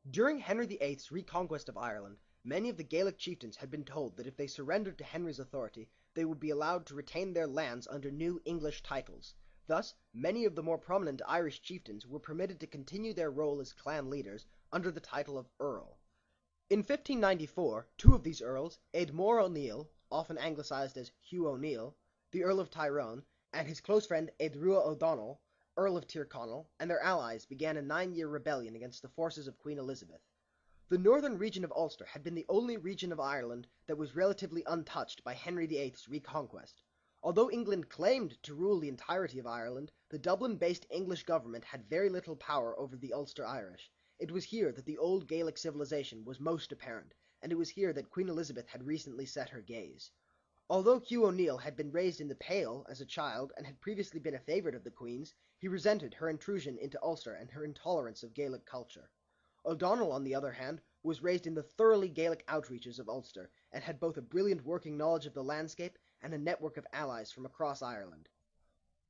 During Henry VIII's reconquest of Ireland, many of the Gaelic chieftains had been told that if they surrendered to Henry's authority, they would be allowed to retain their lands under new English titles. Thus, many of the more prominent Irish chieftains were permitted to continue their role as clan leaders under the title of Earl. In 1594, two of these earls, Ed More O'Neill, often anglicised as Hugh O'Neill, the Earl of Tyrone, and his close friend Ed Rua O'Donnell, Earl of Tyrconnell, and their allies began a 9-year rebellion against the forces of Queen Elizabeth. The northern region of Ulster had been the only region of Ireland that was relatively untouched by Henry VIII's reconquest. Although England claimed to rule the entirety of Ireland, the Dublin-based English government had very little power over the Ulster Irish. It was here that the old Gaelic civilization was most apparent, and it was here that Queen Elizabeth had recently set her gaze. Although Hugh O'Neill had been raised in the Pale as a child and had previously been a favourite of the Queen's, he resented her intrusion into Ulster and her intolerance of Gaelic culture. O'Donnell, on the other hand, was raised in the thoroughly Gaelic outreaches of Ulster, and had both a brilliant working knowledge of the landscape and a network of allies from across Ireland.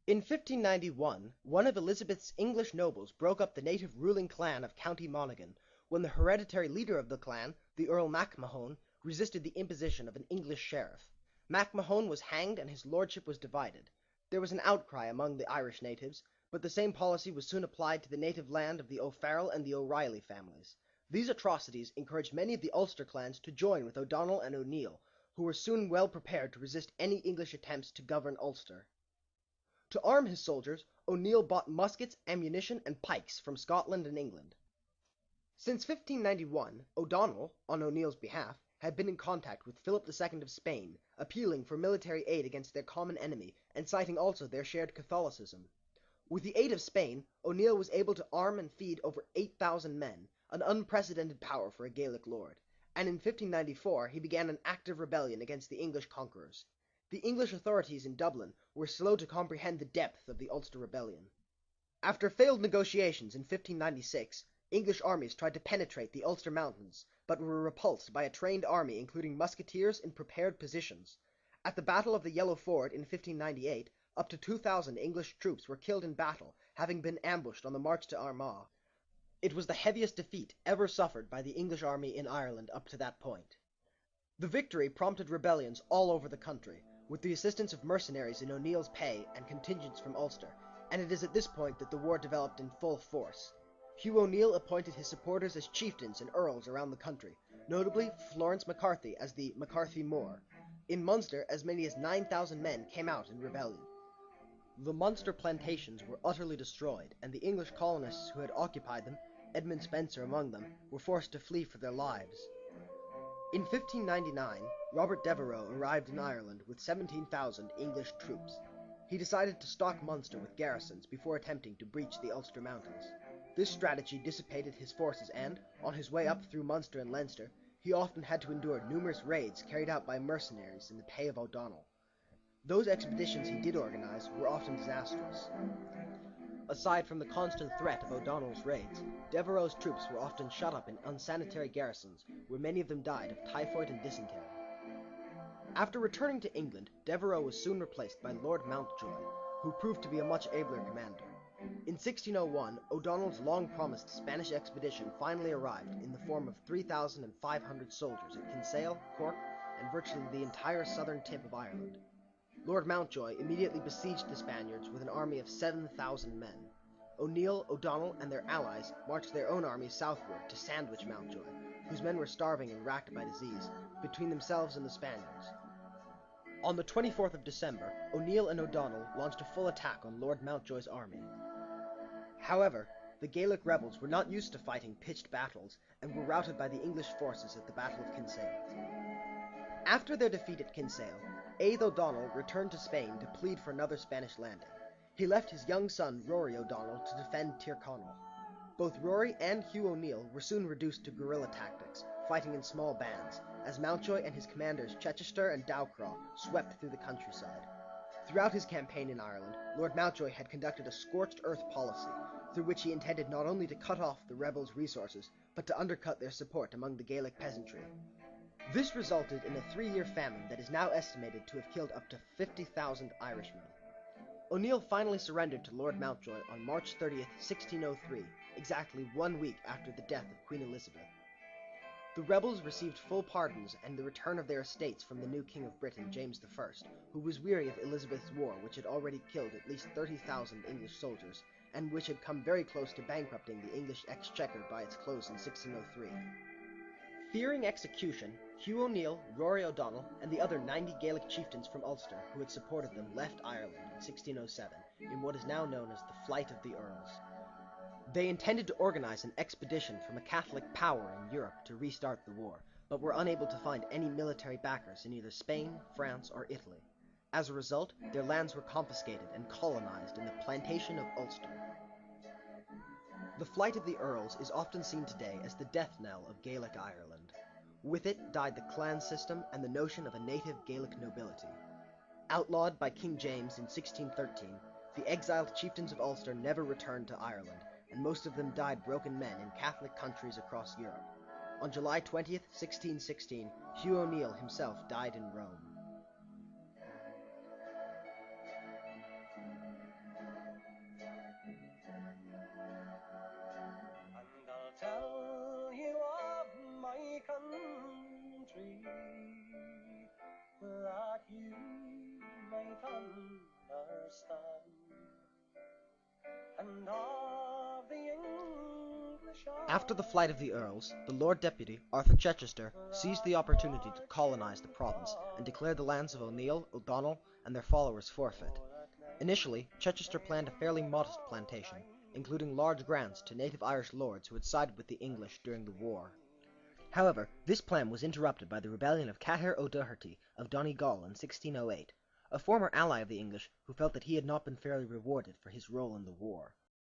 In 1591, one of Elizabeth's English nobles broke up the native ruling clan of County Monaghan, when the hereditary leader of the clan, the Earl MacMahon, resisted the imposition of an English sheriff. MacMahon was hanged and his lordship was divided. There was an outcry among the Irish natives, but the same policy was soon applied to the native land of the O'Farrell and the O'Reilly families. These atrocities encouraged many of the Ulster clans to join with O'Donnell and O'Neill, who were soon well prepared to resist any English attempts to govern Ulster. To arm his soldiers, O'Neill bought muskets, ammunition, and pikes from Scotland and England. Since 1591, O'Donnell, on O'Neill's behalf, had been in contact with Philip II of Spain, appealing for military aid against their common enemy, and citing also their shared Catholicism. With the aid of Spain, O'Neill was able to arm and feed over 8,000 men, an unprecedented power for a Gaelic lord, and in 1594 he began an active rebellion against the English conquerors. The English authorities in Dublin were slow to comprehend the depth of the Ulster Rebellion. After failed negotiations in 1596, English armies tried to penetrate the Ulster Mountains, but were repulsed by a trained army including musketeers in prepared positions. At the Battle of the Yellow Ford in 1598, up to 2,000 English troops were killed in battle, having been ambushed on the march to Armagh. It was the heaviest defeat ever suffered by the English army in Ireland up to that point. The victory prompted rebellions all over the country, with the assistance of mercenaries in O'Neill's pay and contingents from Ulster, and it is at this point that the war developed in full force. Hugh O'Neill appointed his supporters as chieftains and earls around the country, notably Florence McCarthy as the McCarthy Moor. In Munster, as many as 9,000 men came out in rebellion. The Munster plantations were utterly destroyed, and the English colonists who had occupied them, Edmund Spenser among them, were forced to flee for their lives. In 1599, Robert Devereux arrived in Ireland with 17,000 English troops. He decided to stock Munster with garrisons before attempting to breach the Ulster Mountains. This strategy dissipated his forces and, on his way up through Munster and Leinster, he often had to endure numerous raids carried out by mercenaries in the pay of O'Donnell. Those expeditions he did organize were often disastrous. Aside from the constant threat of O'Donnell's raids, Devereux's troops were often shut up in unsanitary garrisons, where many of them died of typhoid and dysentery. After returning to England, Devereux was soon replaced by Lord Mountjoy, who proved to be a much abler commander. In 1601, O'Donnell's long-promised Spanish expedition finally arrived in the form of 3,500 soldiers at Kinsale, Cork, and virtually the entire southern tip of Ireland. Lord Mountjoy immediately besieged the Spaniards with an army of 7,000 men. O'Neill, O'Donnell, and their allies marched their own armies southward to sandwich Mountjoy, whose men were starving and racked by disease, between themselves and the Spaniards. On the 24th of December, O'Neill and O'Donnell launched a full attack on Lord Mountjoy's army. However, the Gaelic rebels were not used to fighting pitched battles and were routed by the English forces at the Battle of Kinsale. After their defeat at Kinsale, Aodh O'Donnell returned to Spain to plead for another Spanish landing. He left his young son Rory O'Donnell to defend Tyrconnell. Both Rory and Hugh O'Neill were soon reduced to guerrilla tactics, fighting in small bands, as Mountjoy and his commanders Chichester and Dowcraw swept through the countryside. Throughout his campaign in Ireland, Lord Mountjoy had conducted a scorched earth policy, through which he intended not only to cut off the rebels' resources, but to undercut their support among the Gaelic peasantry. This resulted in a 3-year famine that is now estimated to have killed up to 50,000 Irishmen. O'Neill finally surrendered to Lord Mountjoy on March 30th, 1603, exactly 1 week after the death of Queen Elizabeth. The rebels received full pardons and the return of their estates from the new King of Britain, James I, who was weary of Elizabeth's war, which had already killed at least 30,000 English soldiers, and which had come very close to bankrupting the English exchequer by its close in 1603. Fearing execution, Hugh O'Neill, Rory O'Donnell, and the other 90 Gaelic chieftains from Ulster who had supported them left Ireland in 1607 in what is now known as the Flight of the Earls. They intended to organize an expedition from a Catholic power in Europe to restart the war, but were unable to find any military backers in either Spain, France, or Italy. As a result, their lands were confiscated and colonized in the plantation of Ulster. The Flight of the Earls is often seen today as the death knell of Gaelic Ireland. With it died the clan system and the notion of a native Gaelic nobility. Outlawed by King James in 1613, the exiled chieftains of Ulster never returned to Ireland, and most of them died broken men in Catholic countries across Europe. On July 20th, 1616, Hugh O'Neill himself died in Rome. And I'll tell you of my country, that you might understand, and of the English After the Flight of the Earls, the Lord Deputy, Arthur Chichester, seized the opportunity to colonize the province and declared the lands of O'Neill, O'Donnell, and their followers forfeit. Initially, Chichester planned a fairly modest plantation, including large grants to native Irish lords who had sided with the English during the war. However, this plan was interrupted by the rebellion of Cathair O'Doherty of Donegal in 1608, a former ally of the English who felt that he had not been fairly rewarded for his role in the war.